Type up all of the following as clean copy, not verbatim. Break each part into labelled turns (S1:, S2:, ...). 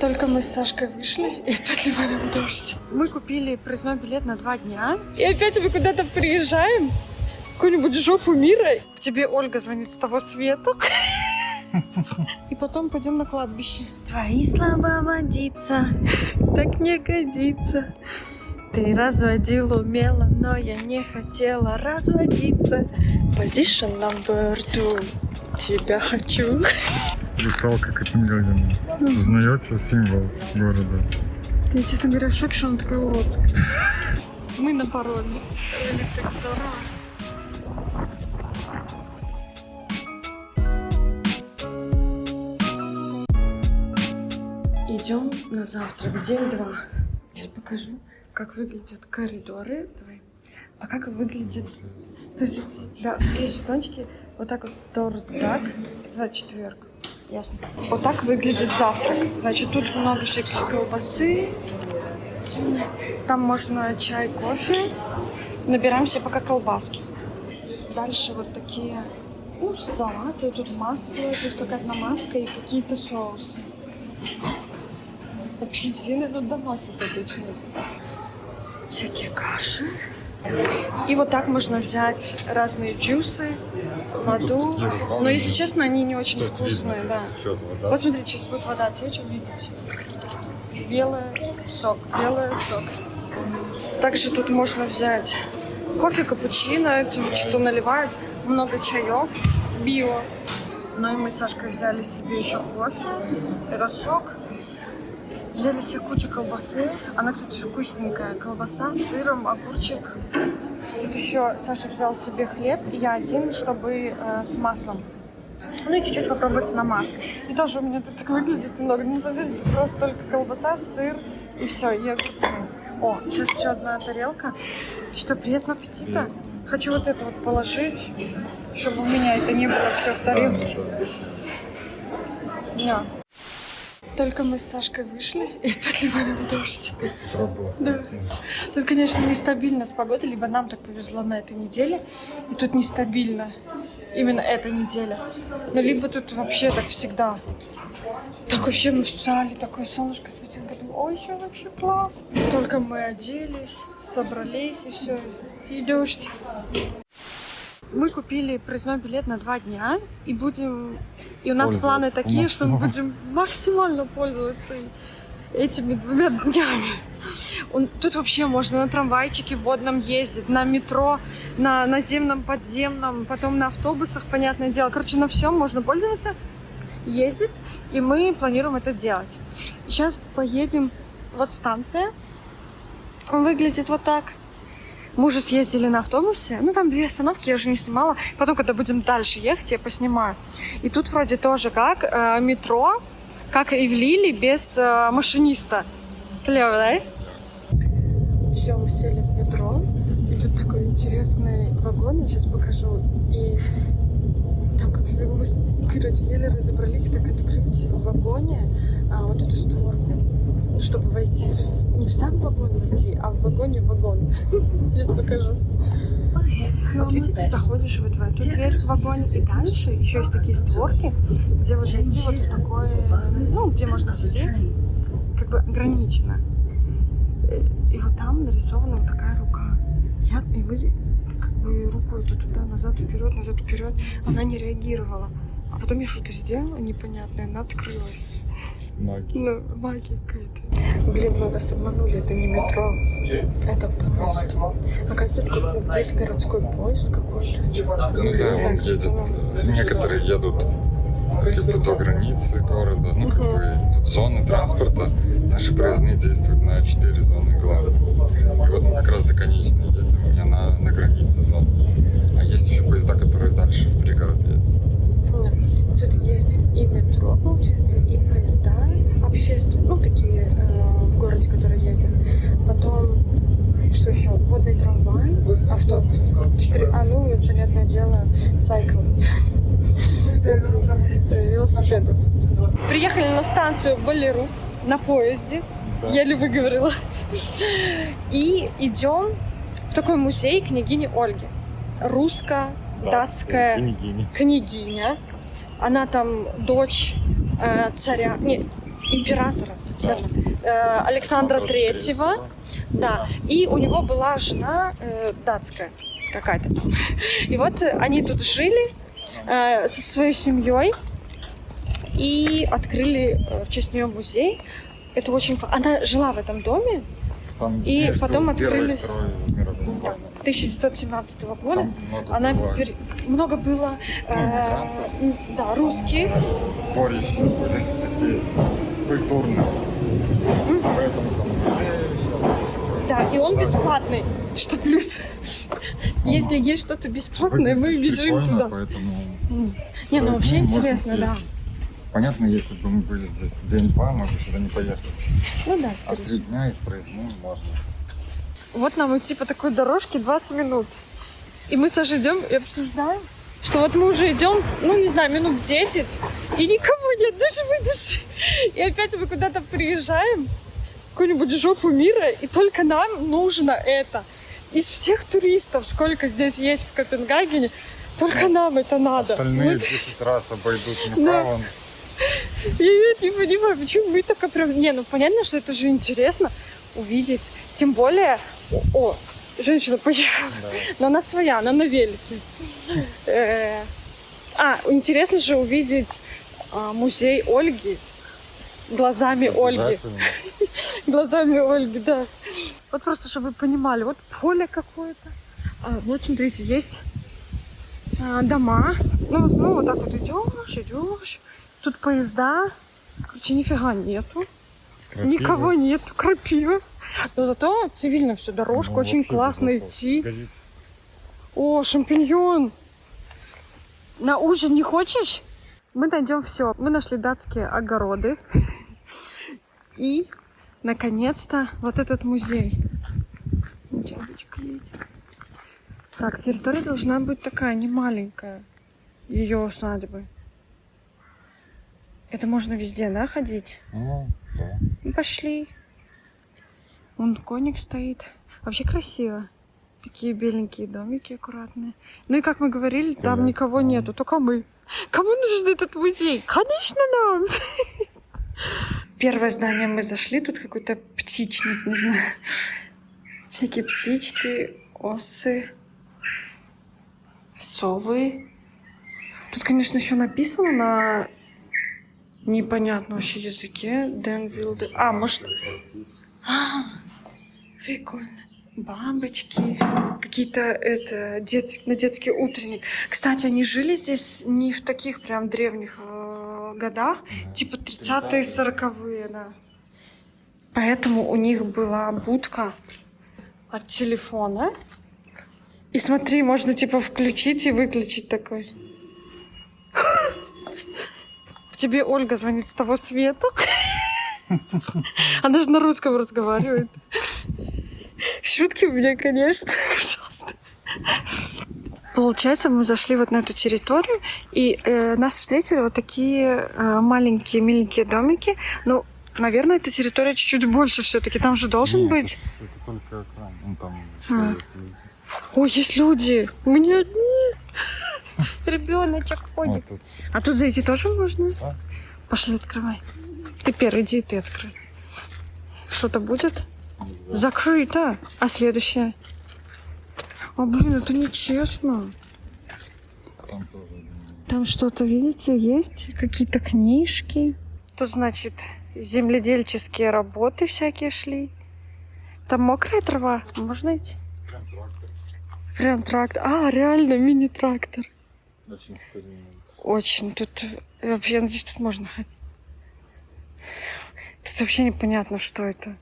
S1: Только мы с Сашкой вышли и подливали дождь. Мы купили проездной билет на 2 дня. И опять мы куда-то приезжаем, в какую-нибудь жопу мира. Тебе Ольга звонит с того света. И потом пойдем на кладбище. Твои слова водиться так не годится. Ты разводил умело, но я не хотела разводиться. Position number 2. Тебя хочу.
S2: Русалка Копенгаген. Узнаете символ города?
S1: Я, честно говоря, в шоке, что она такая уродская. Мы на пароме. Это так здорово. Идем на завтрак. День 2. Сейчас покажу, как выглядят коридоры. Давай. А как выглядит... Слушайте, да, здесь жетончики. Вот так вот торс-даг за четверг. Ясно. Вот так выглядит завтрак. Значит, тут много всяких колбасы. Там можно чай, кофе. Набираем себе пока колбаски. Дальше вот такие, ну, салаты. Тут масло, тут какая-то намазка и какие-то соусы. Апельсины тут доносят обычно. Всякие каши. И вот так можно взять разные джусы, воду. Но, если честно, они не очень вкусные, да. Вот смотрите, сейчас будет вода течь, увидите. Белый сок. Также тут можно взять кофе, капучино, это что-то наливают, много чаев, био. Ну и мы с Сашкой взяли себе еще кофе, это сок. Взяли себе кучу колбасы. Она, кстати, вкусненькая. Колбаса с сыром, огурчик. Тут еще Саша взял себе хлеб, и я один, чтобы с маслом. Ну и чуть-чуть попробовать с намазкой. И тоже у меня тут так выглядит немного. Не смотрите, это просто только колбаса, сыр и все, и огурцы. О, сейчас еще одна тарелка. Что, приятного аппетита. Хочу вот это вот положить, чтобы у меня это не было все в тарелке. Да. Только мы с Сашкой вышли и подливали дождь. Да. Тут, конечно, нестабильно с погодой, либо нам так повезло на этой неделе, и тут нестабильно именно эта неделя. Но либо тут вообще так всегда. Так вообще мы встали, такое солнышко светило, думаю, ой, еще вообще класс. Только мы оделись, собрались и все, и дождь. Мы купили проездной билет на 2 дня и будем... И у нас планы такие, что мы будем максимально пользоваться этими 2 днями. Тут вообще можно на трамвайчике водном ездить, на метро, на наземном, подземном, потом на автобусах, понятное дело. Короче, на всем можно пользоваться, ездить, и мы планируем это делать. Сейчас поедем, вот станция, выглядит вот так. Мы уже съездили на автобусе, ну там 2 остановки, я уже не снимала. Потом, когда будем дальше ехать, я поснимаю. И тут вроде тоже как метро, как и в Лиле, без машиниста. Клево, да? Все, мы сели в метро. И тут такой интересный вагон, я сейчас покажу. И там как мы, короче, еле разобрались, как открыть в вагоне вот эту створку, чтобы войти, не в сам вагон войти, а в вагоне в вагон. Сейчас покажу. Вот видите, заходишь вот в эту дверь в вагоне, и дальше еще есть такие створки, где вот зайти вот в такое, ну, где можно сидеть, как бы ограничено. И вот там нарисована вот такая рука. И мы как бы руку эту туда, назад, вперед. Она не реагировала. А потом я что-то сделала непонятное, она открылась.
S2: Магия.
S1: Ну, магия какая-то. Блин, мы вас обманули, это не метро, это поезд. Оказывается, есть городской поезд какой-то.
S2: Ну да, он едет, некоторые едут как бы до границы города, ну как бы тут зоны транспорта. Наши проездные действуют на 4 зоны главных. И вот мы как раз до конечной едем, и она на границе зон. А есть еще поезда, которые дальше в пригород едут.
S1: Да. Тут есть и метро, получается, и поезда общественные, ну такие в городе, которые ездят. Потом, что еще? Водный трамвай, автобус. 4, ну и, понятное дело, цикл. Велосипеды. Приехали на станцию Балерук на поезде. Да. Еле выговорила. И идем в такой музей княгини Ольги. Русско-датская княгиня. Она там дочь царя, не, императора, Александра Третьего, да, и у него была жена датская какая-то. И вот они тут жили со своей семьей и открыли в честь нее музей. Это очень... Она жила в этом доме,
S2: Там
S1: и потом открыли...
S2: Да.
S1: 1917 года.
S2: Много
S1: Она
S2: было.
S1: много было да, русских.
S2: Спорища были такие культурные. Поэтому там музей.
S1: Да, и он бесплатный, что плюс. Если есть что-то бесплатное, мы бежим туда.
S2: Поэтому...
S1: Не, ну вообще
S2: можно
S1: интересно,
S2: съездить.
S1: да.
S2: Понятно, если бы мы были здесь день-два, мы бы сюда не поехали.
S1: Ну да,
S2: А
S1: скорее
S2: 3 дня из проездной можно.
S1: Вот нам идти по такой дорожке 20 минут. И мы Саша идем и обсуждаем, что вот мы уже идем, ну не знаю, минут 10, и никого нет, даже души. И опять мы куда-то приезжаем, в какую-нибудь жопу мира, и только нам нужно это. Из всех туристов, сколько здесь есть в Копенгагене, только нам это надо.
S2: Остальные
S1: Вот.
S2: 10 раз обойдут направо.
S1: Я не понимаю, почему мы только прям... Не, ну понятно, что это же интересно увидеть. Тем более... О, женщина поехала.
S2: Да.
S1: Но она своя, она на велике. Интересно же увидеть музей Ольги с глазами Ольги.
S2: Обязательно.
S1: Глазами Ольги, да. Вот просто, чтобы вы понимали, вот поле какое-то. Вот, смотрите, есть дома. Ну, в основном вот так вот идешь. Тут поезда. Короче, нифига нету.
S2: Крапива.
S1: Никого нету. Крапива. Но зато цивильно все. Дорожка
S2: Ну,
S1: очень
S2: вообще
S1: классно
S2: безопасно.
S1: идти.
S2: Горит.
S1: О, шампиньон. На ужин не хочешь? Мы найдем все. Мы нашли датские огороды. И, наконец-то, вот этот музей. Дядечка едет. Так, территория должна быть такая, не маленькая. Ее усадьбы. Это можно везде, да, ходить?
S2: Ну, да.
S1: Ну, пошли. Вон коник стоит. Вообще красиво. Такие беленькие домики аккуратные. Ну и как мы говорили, там
S2: Да,
S1: никого
S2: да.
S1: нету, только мы. Кому нужен этот музей? Конечно, нам! Первое здание мы зашли, тут какой-то птичник, не знаю. Всякие птички, осы, совы. Тут, конечно, еще написано на непонятном вообще языке. Денвилды. Может... Прикольно. Бабочки. Какие-то на детский утренник. Кстати, они жили здесь не в таких прям древних годах. Типа 30-е, 40-е, да. Поэтому у них была будка от телефона. И смотри, можно типа включить и выключить такой. Тебе Ольга звонит с того света. Она же на русском разговаривает. Шутки у меня, конечно, ужасно. Получается, мы зашли вот на эту территорию, и нас встретили вот такие маленькие, миленькие домики. Ну, наверное, эта территория чуть-чуть больше все-таки. Там же должен
S2: Нет,
S1: быть...
S2: Это только экран. Ну, там
S1: Ой, есть люди. Мы не одни. Ребеночек ходит.
S2: вот тут.
S1: А тут зайти тоже можно?
S2: Да.
S1: Пошли, открывай. Ты первый, иди, ты открой. Что-то будет? Закрыто. А следующее? О, блин, это нечестно.
S2: Там тоже.
S1: Там что-то, видите, есть? Какие-то книжки. Тут, значит, земледельческие работы всякие шли. Там мокрая трава. Можно идти?
S2: Прям трактор.
S1: Прям трактор. Реально, мини-трактор.
S2: Очень старинный.
S1: Очень. Тут вообще, я надеюсь, тут можно ходить. Тут вообще непонятно, что это.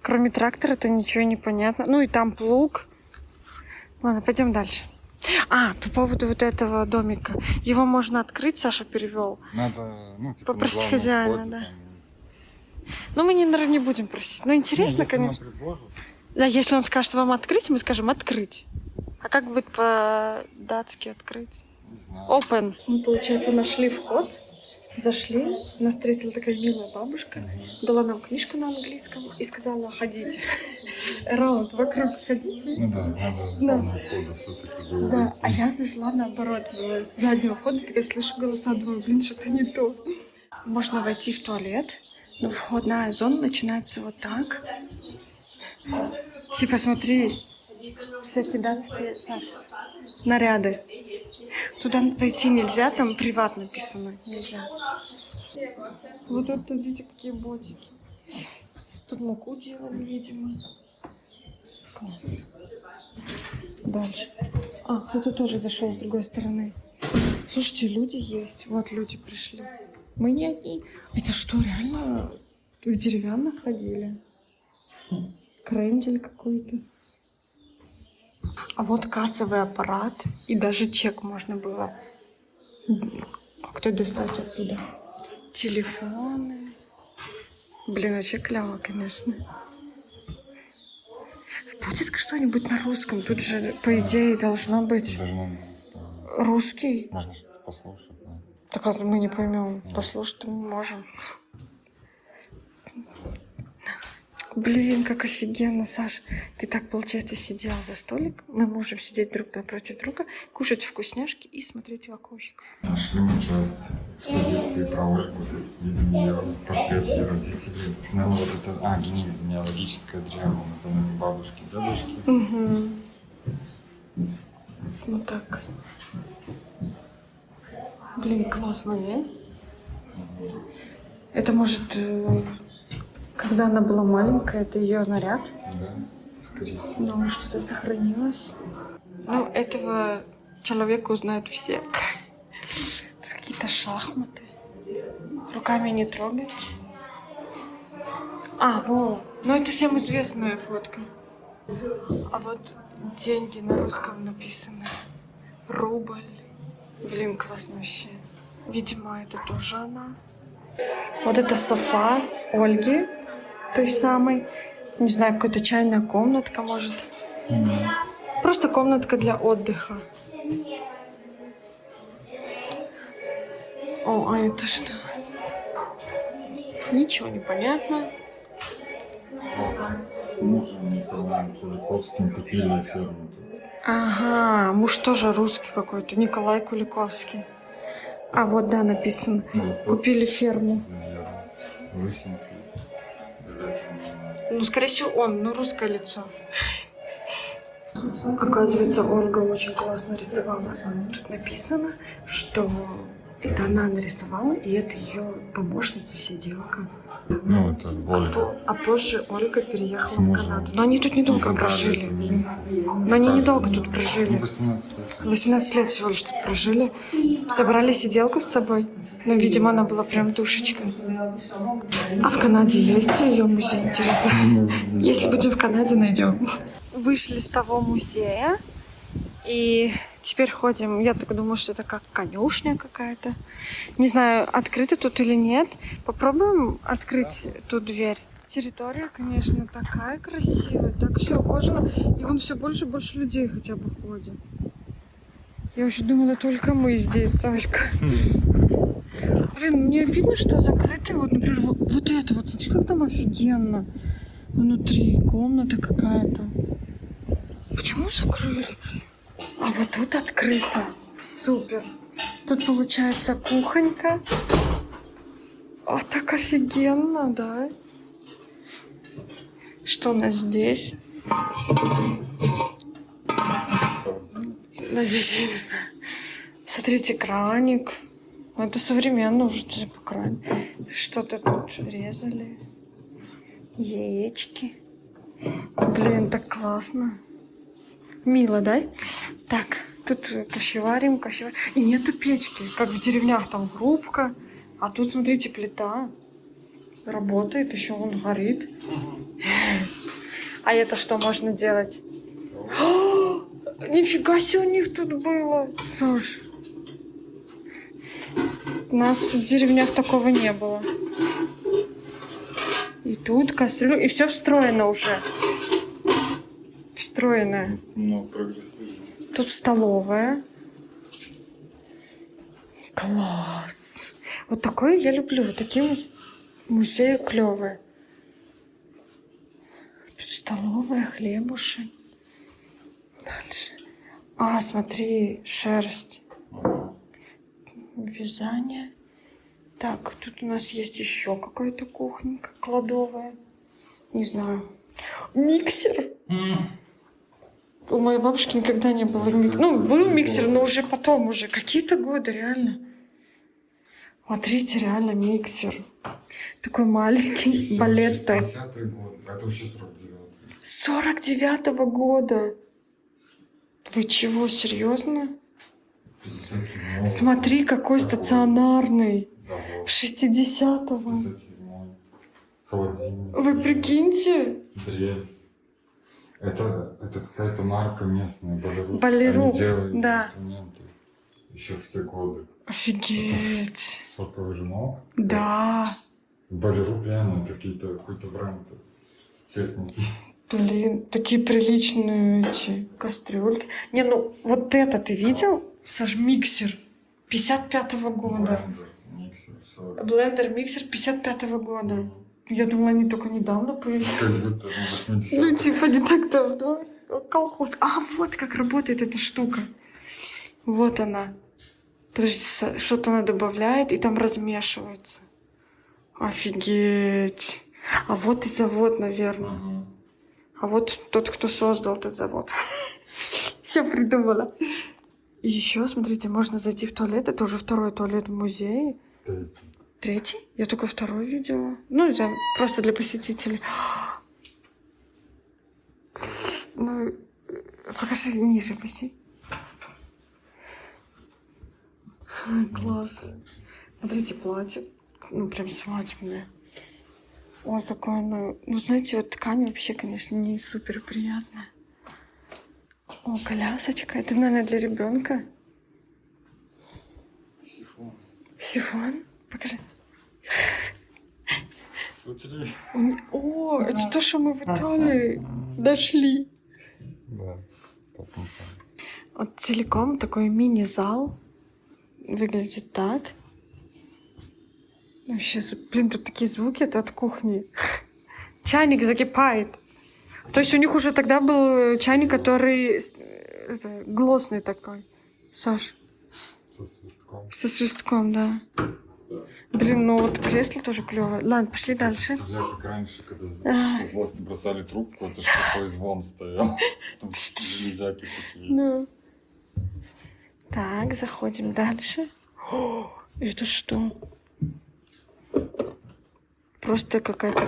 S1: Кроме трактора, то ничего не понятно. Ну и там плуг. Ладно, пойдем дальше. По поводу вот этого домика. Его можно открыть, Саша перевел.
S2: Надо, ну, типа,
S1: Попросить
S2: на главном
S1: хозяина,
S2: входе
S1: да.
S2: там.
S1: Но мы, наверное, не будем просить. Ну, интересно,
S2: Не, если нам
S1: конечно.
S2: предложат,
S1: Да, если он скажет вам открыть, мы скажем открыть. А как будет по-датски открыть?
S2: не знаю.
S1: Open. Мы, получается, нашли вход. Зашли, нас встретила такая милая бабушка, дала нам книжку на английском и сказала: ходите. Раунд вокруг ходите.
S2: Ну да, надо с
S1: Да.
S2: главного входа все-таки было
S1: Да,
S2: войти.
S1: а я зашла наоборот, была с заднего входа, такая слышу голоса, думаю, блин, что-то не то. Можно войти в туалет, Но входная зона начинается вот так. Типа, смотри, всякие датские, Саш, наряды. Туда зайти нельзя, там приват написано, нельзя. Вот тут, видите, какие ботики. Тут муку делали, видимо. Класс. Дальше. А, кто-то тоже зашел с другой стороны. Слушайте, люди есть. Вот люди пришли. Мы не одни. Это что, реально в деревянных ходили? Крендель какой-то. А вот кассовый аппарат. И даже чек можно было как-то достать оттуда. Телефоны. Блин, вообще клево, конечно. Будет что-нибудь на русском? Тут же, по идее, должно быть
S2: Должно быть.
S1: русский.
S2: Можно что-то послушать, да?
S1: Так а мы не поймем. Послушать мы можем. Блин, как офигенно, Саш. Ты так, получается, сидел за столик. Мы можем сидеть друг напротив друга, кушать вкусняшки и смотреть в окошко.
S2: Нашли мы часть экспозиции про Ольгу. Видим ее портрет ее родителей. Наверное, вот это... генеалогическое древо. Это, наверное, бабушки, дедушки.
S1: Угу. Вот так. Блин, классно, не? Это может... Когда она была маленькая, это ее наряд.
S2: Да, скорее всего.
S1: Но что-то сохранилось. Ну, этого человека узнают все. Тут какие-то шахматы. Руками не трогать. А, во. Ну, это всем известная фотка. А вот деньги на русском написаны. Рубль. Блин, классно вообще. Видимо, это тоже она. Вот это софа Ольги, той самой. Не знаю, какая-то чайная комнатка, может. Просто комнатка для отдыха. О, а это что? Ничего не понятно.
S2: С мужем Николаем Куликовским купили ферму.
S1: Ага, муж тоже русский какой-то, Николай Куликовский. А вот, да, написано. Купили ферму.
S2: Лысенький.
S1: Ну, скорее всего, он, но русское лицо. Оказывается, Ольга очень классно рисовала. Тут написано, что это она нарисовала, и это ее помощница, сиделка.
S2: Ну, это Ольга.
S1: А позже Ольга переехала
S2: С
S1: в
S2: мужем.
S1: Канаду. Но они тут недолго
S2: Забрали
S1: прожили.
S2: это время.
S1: Но они недолго тут прожили.
S2: 18 лет.
S1: 18 лет всего лишь тут прожили. Собрали сиделку с собой. Ну, видимо, она была прям душечка. А в Канаде есть ее музей, интересно? Если будем в Канаде, найдем. Вышли с того музея. И теперь ходим. Я так думаю, что это как конюшня какая-то. Не знаю, открыто тут или нет. Попробуем открыть ту дверь. Территория, конечно, такая красивая, так все ухожено. И вон все больше и больше людей хотя бы ходит. Я уже думала, только мы здесь, Сашка. Блин, мне видно, что закрыто. Вот, например, вот это вот. Смотри, как там офигенно. Внутри комната какая-то. Почему закрыли? А вот тут открыто. Супер. Тут получается кухонька. А так офигенно, да? Что у нас здесь? Наверное. Смотрите, краник. Это современно уже, типа, кран. Что-то тут резали. Яички. Блин, так классно. Мило, да? Так, тут кашеварим. И нету печки, как в деревнях, там грубка. А тут, смотрите, плита. Работает, еще он горит. А это что можно делать? О, нифига себе у них тут было. Саш. У нас в деревнях такого не было. И тут кастрюля. И все встроено уже. Встроенное.
S2: Ну, прогрессивно.
S1: Тут столовая. Класс. Вот такое я люблю. Вот такие музеи клевые. Тут столовая, хлебушек. Дальше. А, смотри, шерсть. Вязание. Так, тут у нас есть еще какая-то кухонька, кладовая. Не знаю. Миксер. У моей бабушки никогда не было миксера. Ну, был миксер, но уже потом, уже какие-то годы, реально. Смотрите, реально миксер. Такой маленький, балетто.
S2: 50-й год. Это вообще 49-й.
S1: 49-го года. Вы чего, серьезно?
S2: 57-й.
S1: Смотри, какой стационарный.
S2: Да, вот.
S1: 60-го.
S2: 57-й. Холодильник.
S1: Вы прикиньте?
S2: Дрель. Это какая-то марка местная, Болеруп.
S1: Болеруп,
S2: Они делают
S1: да.
S2: инструменты еще в те годы.
S1: Офигеть.
S2: Соковыжималка.
S1: Да.
S2: Болеруп реально это какой-то бренд техники.
S1: Блин, такие приличные эти кастрюльки. Не, ну вот это ты видел? Саш, миксер 55-го года.
S2: Блендер, миксер, все.
S1: Блендер, миксер 55-го года. Я думала, они только недавно появились.
S2: Как будто 80-х.
S1: Ну, типа, не так давно. Колхоз. А, вот как работает эта штука. Вот она. Подожди, что-то она добавляет, и там размешивается. Офигеть. А вот и завод, наверное.
S2: Ага.
S1: А вот тот, кто создал этот завод. Все придумала. И еще, смотрите, можно зайти в туалет. Это уже второй туалет в музее.
S2: Третий.
S1: Третий? Я только второй видела. Ну, это просто для посетителей. Ну, покажи ниже, пусти. Класс. Смотрите, платье. Ну, прям свадебное. Ой, какое оно... Ну, знаете, вот ткань вообще, конечно, не супер приятная. О, колясочка. Это, наверное, для ребенка.
S2: Сифон.
S1: Сифон? Покажи.
S2: Смотри.
S1: О, это то, что мы в Италии нашли.
S2: Да.
S1: Вот целиком такой мини-зал. Выглядит так. Вообще, блин, тут такие звуки, это от кухни. Чайник закипает. То есть у них уже тогда был чайник, который глосный такой. Саш.
S2: Со свистком.
S1: Со свистком, да. Блин, ну вот кресло тоже клевое. Ладно, пошли дальше.
S2: Представляю, как раньше, когда со злости бросали трубку, это ж такой звон стоял. Там железяки такие.
S1: Ну. Так, заходим дальше. О, это что? Просто какая-то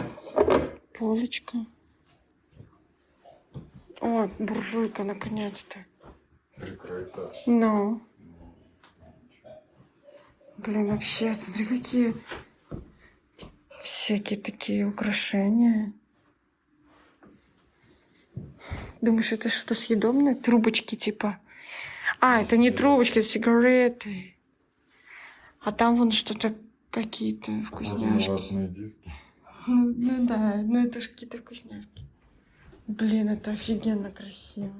S1: полочка. О, буржуйка, наконец-то.
S2: Прикрыто.
S1: Ну. Блин, вообще, смотри, какие всякие такие украшения. Думаешь, это что-то съедобное? Трубочки типа. А, это не трубочки, это сигареты. А там вон что-то, какие-то вкусняшки.
S2: Ватные диски.
S1: Ну да, ну это ж какие-то вкусняшки. Блин, это офигенно красиво.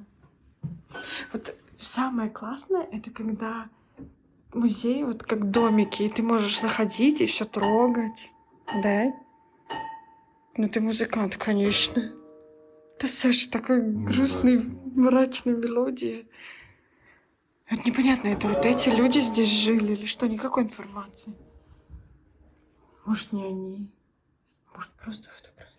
S1: Вот самое классное, это когда музей, вот как домики, и ты можешь заходить и все трогать. Да? Ну ты музыкант, конечно. Да, Саша, такой грустный, мрачная мелодия. Вот непонятно, это вот эти люди здесь жили или что? Никакой информации. Может, не они. Может, просто фотографии.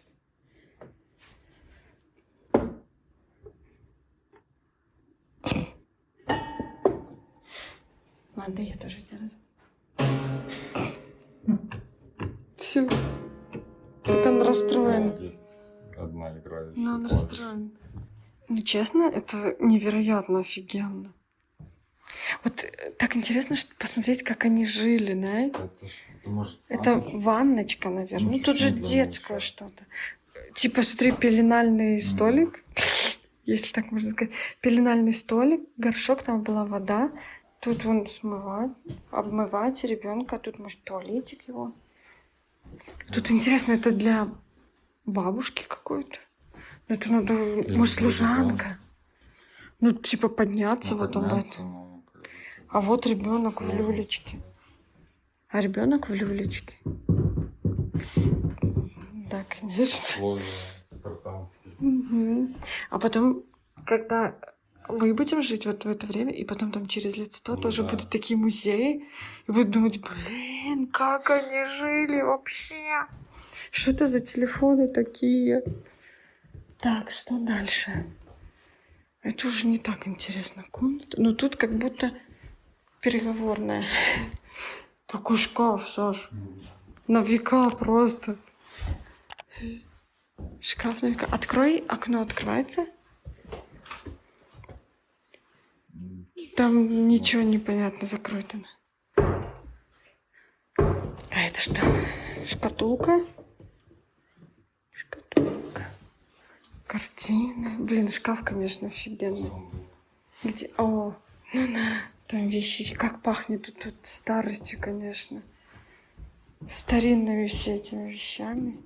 S1: Ладно, я тоже делаю. Все. Так он расстроен.
S2: Есть одна играющая.
S1: Но он
S2: клавиша.
S1: расстроен. Ну, честно, это невероятно офигенно. Вот так интересно посмотреть, как они жили, да?
S2: Это может...
S1: Это ванночка, наверное. Ну, тут же детское что-то. Типа, смотри, пеленальный столик, если так можно сказать. Пеленальный столик, горшок, там была вода. Тут вон смывать, обмывать ребенка. Тут, может, туалетик его. Тут интересно, это для бабушки какой-то. Это надо, может, служанка. Ну, типа, подняться вот он. А вот ребенок в люлечке. А ребенок в люлечке. Да, конечно.
S2: Условия спартанские.
S1: Угу. А потом, когда мы будем жить вот в это время, и потом там через лет 100 тоже будут такие музеи, и будут думать, блин, как они жили вообще? Что это за телефоны такие? Так, что дальше? Это уже не так интересно. Комната. Но тут как будто переговорная. Такой шкаф, Саш. На века просто. Шкаф на века. Открой, окно открывается. Там ничего не понятно, закрыто. А это что? Шкатулка. Шкатулка. Картины. Блин, шкаф, конечно, офигенный. Где? О, ну да. Там вещи. Как пахнет тут старостью, конечно. Старинными все этими вещами.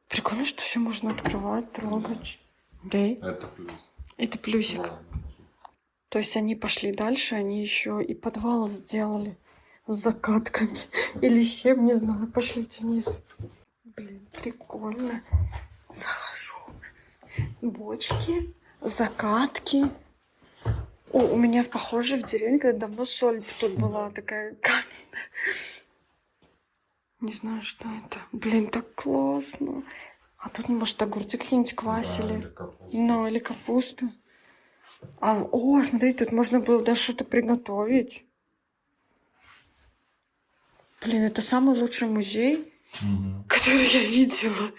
S1: Прикольно, что все можно открывать, трогать. Бей.
S2: Это плюс.
S1: Это плюсик.
S2: Да.
S1: То есть они пошли дальше, они еще и подвал сделали с закатками. Или с чем, не знаю. Пошлите вниз. Блин, прикольно. Захожу. Бочки, закатки. О, у меня похоже в деревне, когда давно соль тут была такая каменная. Не знаю, что это. Блин, так классно. А тут, может, огурцы какие-нибудь квасили.
S2: Да, или капуста.
S1: Ну, или капуста. О, смотрите, тут можно было даже что-то приготовить. Блин, это самый лучший музей, который я видела.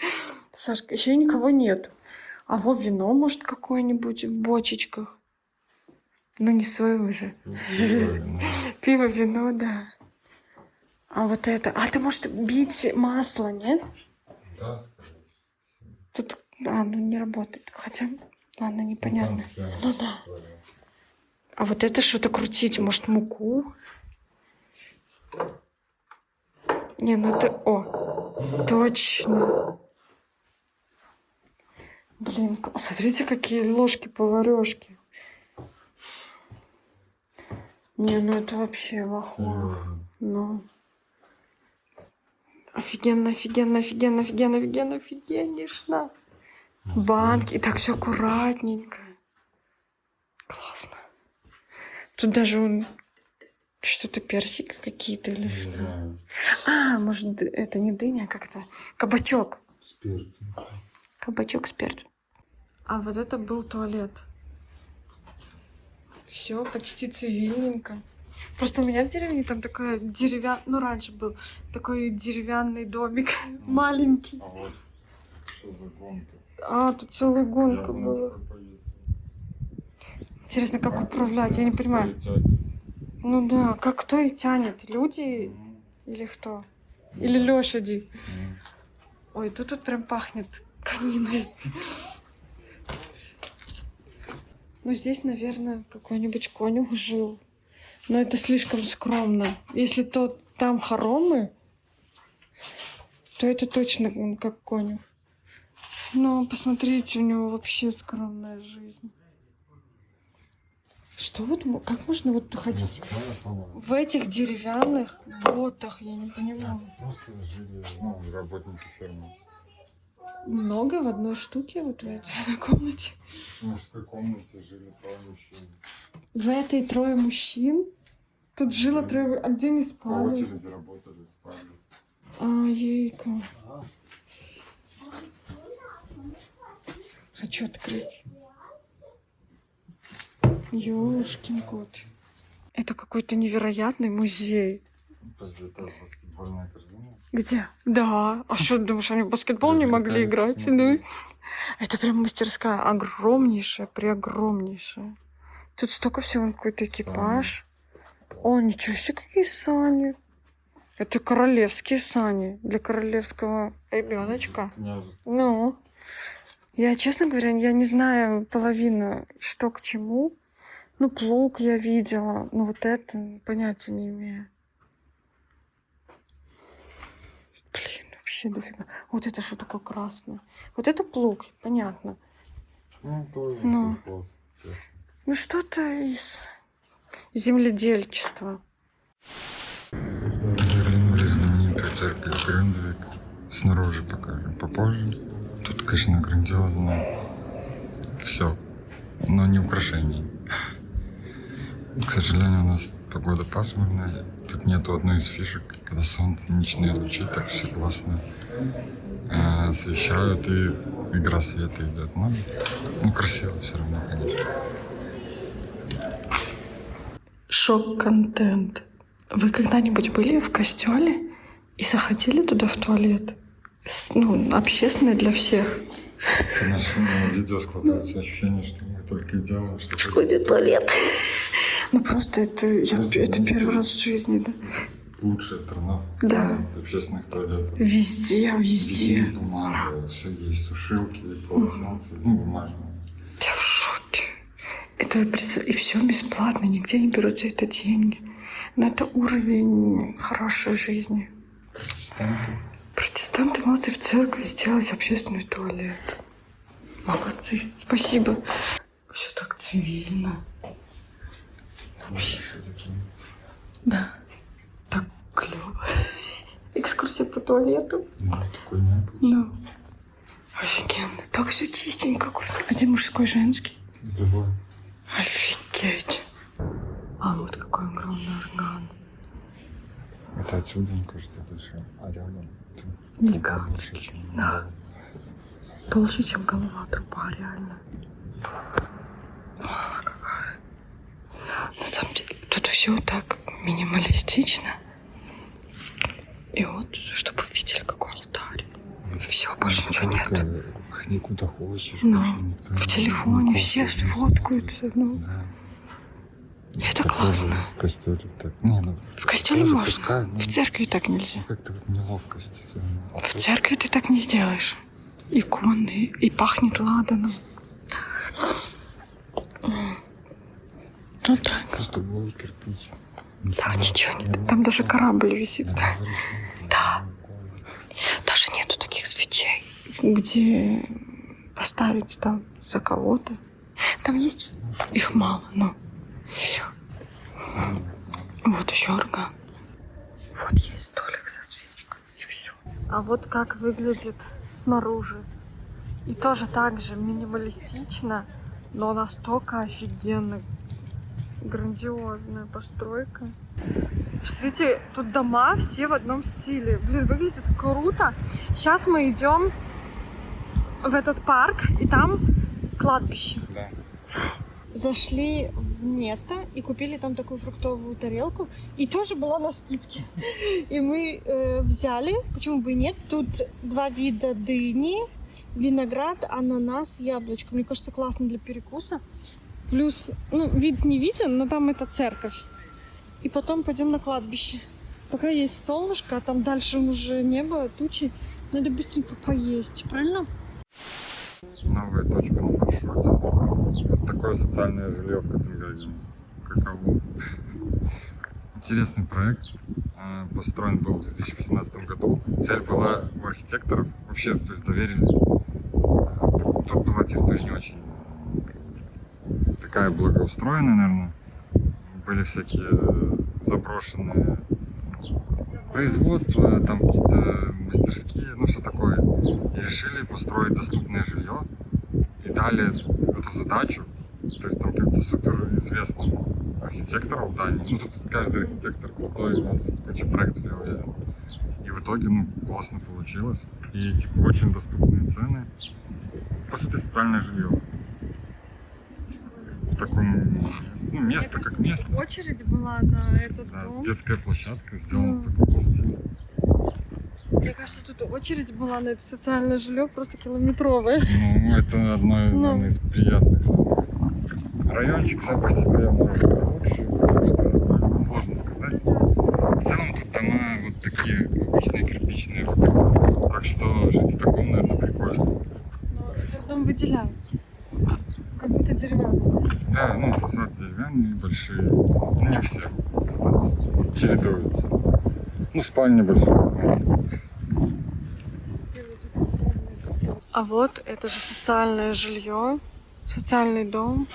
S1: Сашка, еще никого нет. А вот вино, может, какое-нибудь в бочечках. Ну, не свое уже. Пиво, вино, да. А вот это... А ты, может, бить масло, нет?
S2: Да,
S1: Тут... ну не работает. Хотя, ладно, непонятно. Ну да. А вот это что-то крутить, может, муку? Не, ну это... О, точно. Блин, смотрите, какие ложки-поварешки. Не, ну это вообще вахуах. Ну... Офигенно, офигенно, офигенно, офигенно, офигенно, офигеннейшно. Банки. И так все аккуратненько. Классно. Тут даже что-то персики какие-то или что. А, может, это не дыня, а как-то кабачок.
S2: с перцем.
S1: Кабачок с перцем. А вот это был туалет. Все почти цивильненько. Просто у меня в деревне там такая деревянная... Ну, раньше был такой деревянный домик, маленький.
S2: А вот что за гонка?
S1: А, тут целая гонка
S2: Я
S1: была.
S2: на такой поездил.
S1: Интересно, как управлять? Я не понимаю.
S2: Полетят.
S1: Ну да, как кто и тянет? Люди или кто? Или лошади? Ой, тут прям пахнет кониной. Ну, здесь, наверное, какой-нибудь конюх жил. Но это слишком скромно. Если то там хоромы, то это точно он как конюх. Но посмотрите, у него вообще скромная жизнь. Что вот, как можно вот ходить в этих деревянных ботах? Я не понимаю.
S2: Просто жили работники фермы.
S1: Много в одной штуке вот в этой комнате?
S2: В мужской комнате жили трое мужчин.
S1: В этой трое мужчин? Тут жило трое... А где они
S2: По
S1: спали?
S2: очереди работали, спали.
S1: Ейка. Хочу открыть. Ёшкин кот. Это какой-то невероятный музей.
S2: После этого баскетбольная корзина.
S1: Где? Да. А что, думаешь, они в баскетбол не могли играть? Ну, это прям мастерская. Огромнейшая, преогромнейшая. Тут столько всего, какой-то экипаж. О, ничего себе, какие сани. Это королевские сани для королевского ребеночка.
S2: Княжество.
S1: Ну, я, честно говоря, я не знаю половину, что к чему. Ну, плуг я видела, но вот это понятия не имею. Блин, вообще дофига. Вот это что такое красное? Вот это плуг, понятно.
S2: Ну, тоже
S1: Ну.
S2: сельхоз.
S1: Ну, что-то из земледельчества.
S2: Заглянули в знаменитую церковь Грюндвик. Снаружи покажем попозже. Тут, конечно, грандиозно все. но не украшений. К сожалению, у нас погода пасмурная. Тут нету одной из фишек, когда солнце, ночные лучи так все классно освещают, и игра света идет. Ну, красиво все равно, конечно.
S1: Шок-контент. Вы когда-нибудь были в костеле и заходили туда в туалет? Ну, общественный для всех.
S2: По нашему видео складывается ощущение, что мы только и делаем, что
S1: ходит в туалет. Ну просто это первый раз в жизни, да?
S2: Лучшая страна
S1: Да.
S2: общественных туалетов.
S1: Везде.
S2: Бумага, все есть, сушилки, полотенца, бумажные.
S1: Я в шоке. Это и все бесплатно, нигде не берут за это деньги. Но это уровень хорошей жизни. Протестанты молодцы, в церкви сделать общественный туалет. Молодцы. Спасибо. Все так цивильно. Да. Так клево. Экскурсия по туалету.
S2: Такой не было.
S1: Ну. Офигенно. Так все чистенько. А где мужской, женский?
S2: Любой.
S1: Офигеть. А вот какой огромный орган.
S2: Это отсюда, мне кажется, большой. А рядом?
S1: Гигантский. Да. Толще, чем голова труба, реально. О, какая. На самом деле, тут все так минималистично. И вот, чтобы вы видели, какой алтарь. И все, больше ничего нет.
S2: Ходи куда хочешь.
S1: Ну, в телефоне все сфоткаются. Ну.
S2: Да.
S1: Это классно.
S2: В костеле так. Не, ну,
S1: в костеле
S2: тоже
S1: можно.
S2: пускай, но
S1: В церкви так нельзя.
S2: как-то вот неловкость. Всё равно.
S1: В церкви ты так не сделаешь. Иконы. И пахнет ладаном. Вот так.
S2: Просто голый кирпич.
S1: Да, ничего нет. Там даже корабль висит. Да. Даже нету таких свечей, где поставить там за кого-то. Там есть их мало, но всё. Вот еще орган. Вот есть столик со свечкой, и все. А вот как выглядит снаружи. И тоже так же минималистично, но настолько офигенно. Грандиозная постройка. Смотрите, тут дома все в одном стиле. Блин, выглядит круто. Сейчас мы идем в этот парк, и там кладбище.
S2: Да.
S1: Зашли в Нетто и купили там такую фруктовую тарелку. И тоже была на скидке. И мы взяли, почему бы и нет, тут 2 вида дыни, виноград, ананас, яблочко. Мне кажется, классно для перекуса. Плюс, ну, вид не виден, но там это церковь. И потом пойдем на кладбище. Пока есть солнышко, а там дальше уже небо, тучи. Надо быстренько поесть, правильно?
S2: Новая точка на маршруте. Вот такое социальное жилье в Копенгагене. Каково. Интересный проект. Построен был в 2018 году. Цель была у архитекторов. Вообще, то есть доверили. Тут была территория не очень такая благоустроенная, наверное. Были всякие заброшенные производства, там какие-то мастерские, ну все такое. И решили построить доступное жилье. И дали эту задачу, то есть там каким-то суперизвестным архитекторам, да, ну тут каждый архитектор крутой, у нас куча проектов, я уверен. И в итоге, ну, классно получилось. И типа очень доступные цены. По сути, социальное жилье. В таком, ну, место как место.
S1: Очередь была на этот
S2: Да,
S1: дом.
S2: детская площадка сделана в таком стиле.
S1: Мне кажется, тут очередь была на это социальное жилье просто километровая.
S2: Ну, это одно, наверное, из приятных. Райончик сам по себе может быть лучше, потому что сложно сказать. В целом тут дома вот такие обычные кирпичные вокруг. Так что жить в таком, наверное, прикольно.
S1: Но этот дом выделяется. Как будто деревянный.
S2: Да, ну фасад деревянный, большие. Ну, не все, кстати. Чередуются. Ну, спальня большая.
S1: А вот это же социальное жилье, социальный дом.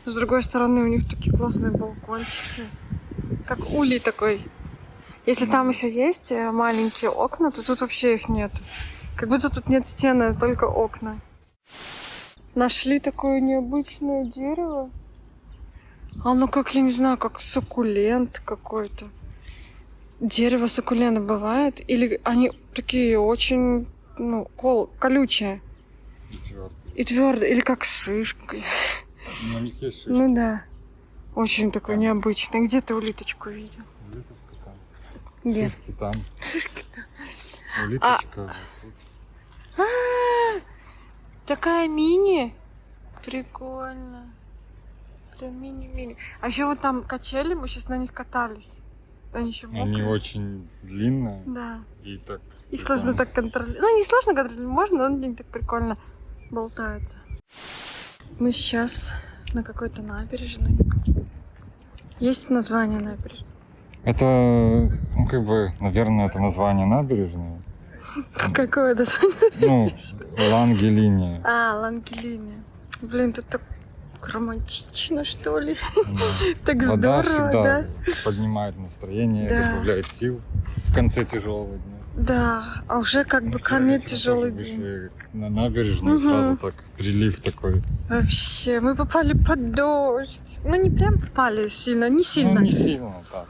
S1: С другой стороны у них такие классные балкончики. Как улей такой. Если там еще есть маленькие окна, то тут вообще их нет. Как будто тут нет стены, только окна. Нашли такое необычное дерево. Оно как, я не знаю, как суккулент какой-то. Дерево суккулента бывает? Или они такие очень, ну, колючие? И твердые. Или как шишка.
S2: Ну, у них есть шишки.
S1: Ну да. Очень такой необычный. Где ты улиточку видел?
S2: Улиточка там.
S1: Где?
S2: Шишки там.
S1: Шишки там.
S2: Улиточка вот тут.
S1: Такая мини. Прикольно. Прям мини-мини. А еще вот там качели, мы сейчас на них катались. Они еще
S2: Они
S1: мокрые.
S2: очень длинные.
S1: Да.
S2: И так.
S1: Их сложно так контролировать. Ну, не сложно контролировать, можно, но они так прикольно болтаются. Мы сейчас на какой-то набережной. Есть название набережной?
S2: Это, ну, как бы, наверное, это название набережной.
S1: Какое название?
S2: Ну, Лангелиния.
S1: А, Лангелиния. Блин, тут так романтично, что ли? Так
S2: Вода
S1: здорово,
S2: всегда
S1: да?
S2: поднимает настроение,
S1: Да.
S2: добавляет сил в конце тяжелого дня.
S1: Да, а уже как бы конец тяжелый день.
S2: Вышли на набережную,
S1: Мгм.
S2: сразу так прилив такой.
S1: Вообще, мы попали под дождь. Мы не прям попали сильно, не сильно.
S2: Ну, не сильно так.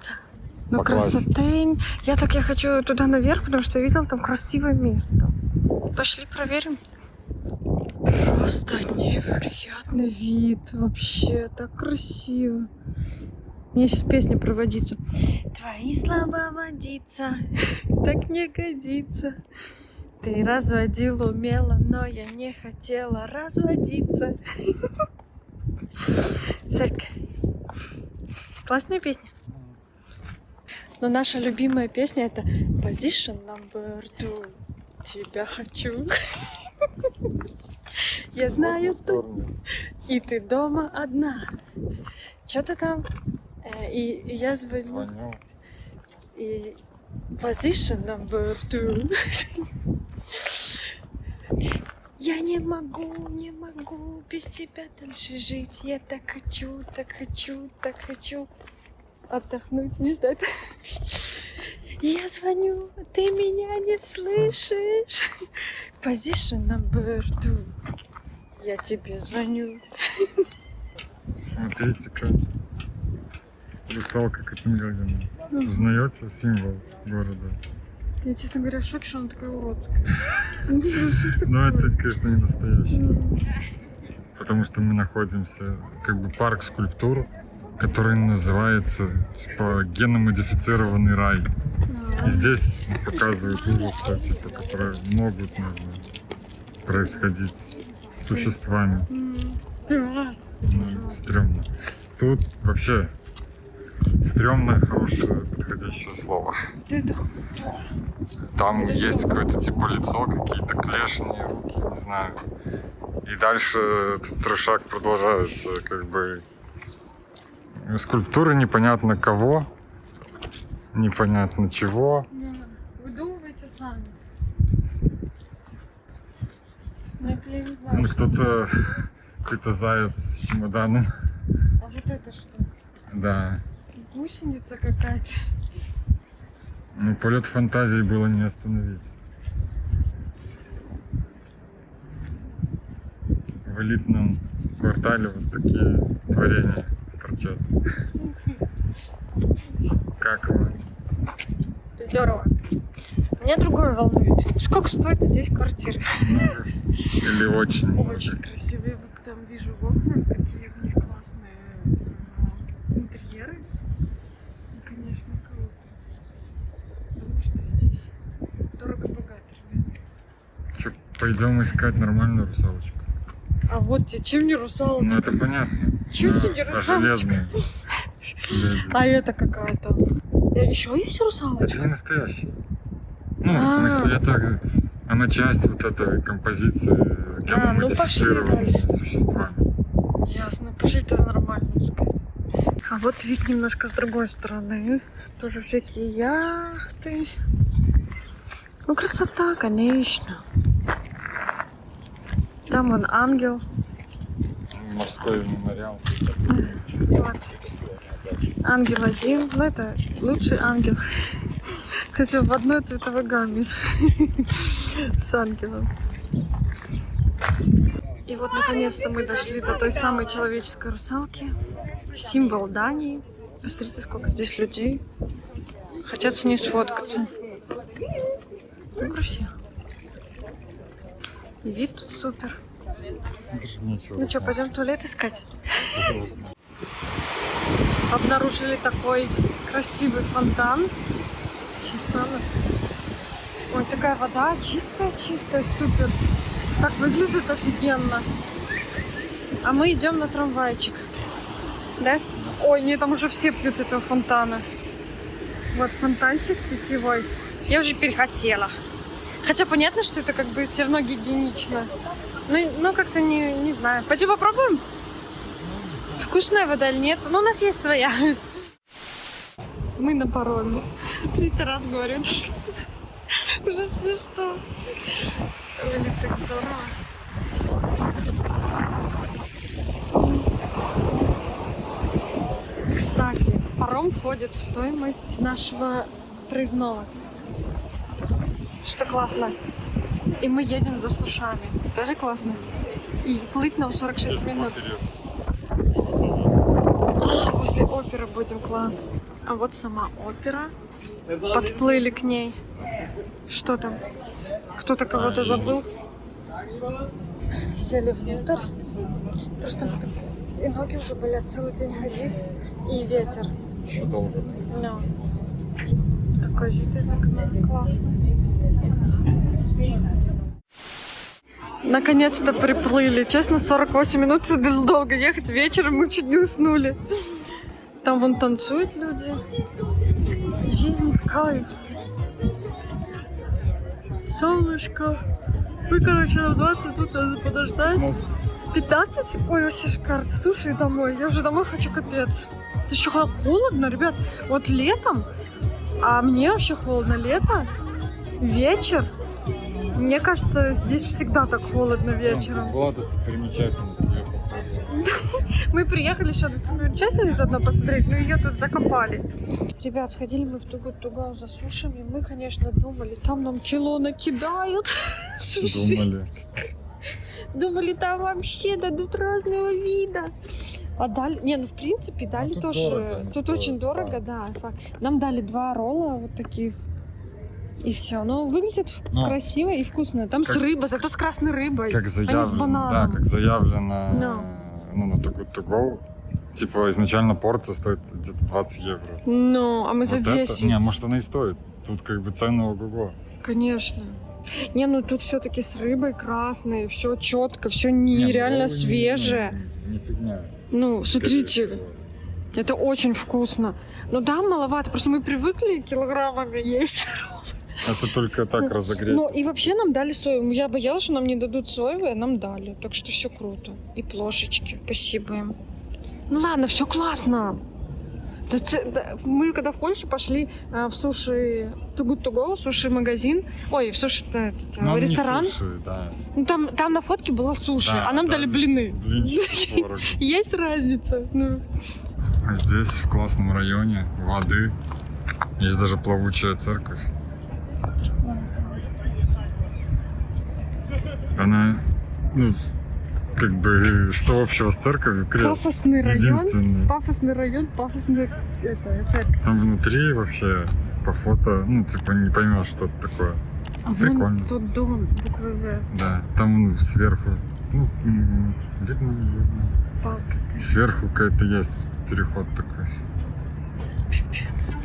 S1: Но
S2: по классике.
S1: красоты... Я хочу туда наверх, потому что видел там красивое место. Пошли проверим. Просто невероятный вид. Вообще так красиво. Мне сейчас песня про водицу. Твои слова водица, так не годится. Ты разводил умело, но я не хотела разводиться. Салька. Классная песня. Но наша любимая песня это Position Number 2. Тебя хочу. Я знаю тут. И ты дома одна. Что ты там? И я звоню. И Position Number 2. Я не могу без тебя дальше жить. Я так хочу, так хочу, так хочу отдохнуть, не знаю. Я звоню, ты меня не слышишь. Position Number 2. Я тебе звоню.
S2: Смотрите-ка. Русалка Копенгагена. Узнается символ города.
S1: Я, честно говоря, в шоке, что она такая уродская.
S2: Но это, конечно, не настоящее. Потому что мы находимся, как бы, парк скульптур, который называется, типа, геномодифицированный рай. И здесь показывают ужасы, типа, которые могут, наверное, происходить с существами. Ну, стрёмно. Тут вообще стрёмное, хорошее, подходящее слово. Там есть какое-то типа лицо, какие-то клешни, руки, не знаю. И дальше этот трешак продолжается, как бы. Скульптуры непонятно кого, непонятно чего.
S1: Выдумывайте сами. Ну это я не знаю.
S2: Ну, кто-то, какой-то заяц с чемоданом.
S1: А вот это что?
S2: Да.
S1: Гусеница какая-то.
S2: Ну, полет фантазии было не остановить. В элитном квартале вот такие творения торчат. Как вам?
S1: Здорово. Меня другое волнует. Сколько стоит здесь квартиры?
S2: Много? Или очень много?
S1: Очень красивые. Вот там вижу в окнах, какие у них классные интерьеры. И, конечно, круто. Думаю, что здесь дорого-богато, ребята.
S2: Че, пойдем искать нормальную русалочку?
S1: А вот тебе, чем не русалочка?
S2: Ну, это понятно.
S1: Чё
S2: Ну,
S1: тебе
S2: а
S1: русалочка?
S2: железная.
S1: А это какая-то? Еще есть
S2: Это
S1: русалочка?
S2: не настоящая. Ну, в смысле, это она часть вот этой композиции с
S1: ну пошли
S2: геномодифицированными
S1: дальше.
S2: существами.
S1: Ясно, пошли это нормально искать. А вот вид немножко с другой стороны. Тоже всякие яхты. Ну, красота, конечно. Там вон ангел.
S2: Морской мемориал.
S1: Вот. Ангел один. Ну, это лучший ангел. Кстати, в одной цветовой гамме с ангелом. И вот наконец-то мы дошли до той самой человеческой русалки. Символ Дании. Посмотрите, сколько здесь людей. Хотят с ней сфоткаться. Ну, красиво. И вид тут супер. Ну что, пойдем в туалет искать? Обнаружили такой красивый фонтан. Сейчас надо. Ой, такая вода чистая, супер. Так выглядит офигенно. А мы идем на трамвайчик. Да? Ой, нет, там уже все пьют этого фонтана. Вот фонтанчик питьевой. Я уже перехотела. Хотя понятно, что это как бы все равно гигиенично. Ну как-то не знаю. Пойдем попробуем? Вкусная вода или нет? Ну, у нас есть своя. Мы на пароме. 30 раз говорю. Уже смешно. Ой, так здорово. Кстати, паром входит в стоимость нашего проездного. Что классно. И мы едем за сушами. Тоже классно. И плыть нам 46 минут. После оперы будем, класс. А вот сама опера. Подплыли к ней. Что там? Кто-то кого-то забыл. Сели внутрь. Просто и ноги уже болят, целый день ходить. И ветер.
S2: Еще долго.
S1: No. Такой вид из окна. Классно. Наконец-то приплыли. Честно, 48 минут долго ехать. Вечером мы чуть не уснули. Там вон танцуют люди. Жизнь в кайф. Солнышко. Мы, короче, на 20 тут надо подождать. 15? Ой, вообще шикарно. Слушай, домой. Я уже домой хочу, капец. Это еще холодно, ребят. Вот летом, а мне вообще холодно. Лето, вечер. Мне кажется, здесь всегда так холодно вечером.
S2: Была достопримечательность, я попробовал.
S1: Мы приехали еще достопримечательность одна посмотреть, но ее тут закопали. Ребят, сходили мы в Тугут-Тугау за сушами. Мы, конечно, думали, там нам кило накидают. Думали, там вообще дадут разного вида. А дали, не, ну в принципе дали
S2: тут
S1: тоже.
S2: Дорого,
S1: Тут
S2: стоит,
S1: очень дорого, да. Нам дали 2 ролла вот таких. И все. Ну, выглядит красиво и вкусно. Там с рыбой, зато с красной рыбой.
S2: Как заявлено,
S1: а не с бананом.
S2: да, как заявлено на Тугут-Тугоу. Типа изначально порция стоит где-то 20 евро.
S1: Ну, а мы за
S2: вот
S1: 10.
S2: Это, не, может она и стоит. Тут как бы цены ого-го.
S1: Конечно. Не, ну тут все-таки с рыбой красной, все четко, все нереально свежее.
S2: Не фигня.
S1: Ну, смотрите, это очень вкусно. Ну да, маловато, просто мы привыкли килограммами есть.
S2: Это только так разогреть.
S1: Ну и вообще нам дали соевую. Я боялась, что нам не дадут соевые, а нам дали. Так что все круто. И плошечки, спасибо им. Ну ладно, все классно. Мы когда в Польше пошли в суши Тугут-Тугоу, суши-магазин, ой, в суши ресторан.
S2: Суши, да.
S1: Ну, там на фотке была суши,
S2: Да,
S1: а нам дали блины.
S2: Блинчики с творогом.
S1: Есть разница. Ну.
S2: А здесь, в классном районе, воды. Есть даже плавучая церковь. Она, ну, как бы, что общего с церковью? Крест.
S1: Пафосный район,
S2: Единственный.
S1: пафосный церковь.
S2: Там внутри вообще по фото, ну, типа, не поймешь, что это такое.
S1: А
S2: Прикольно.
S1: вон тот дом, буквы В.
S2: Да, там сверху, ну, видно, не видно.
S1: Палка.
S2: Сверху какая-то есть переход такой.
S1: Пипец.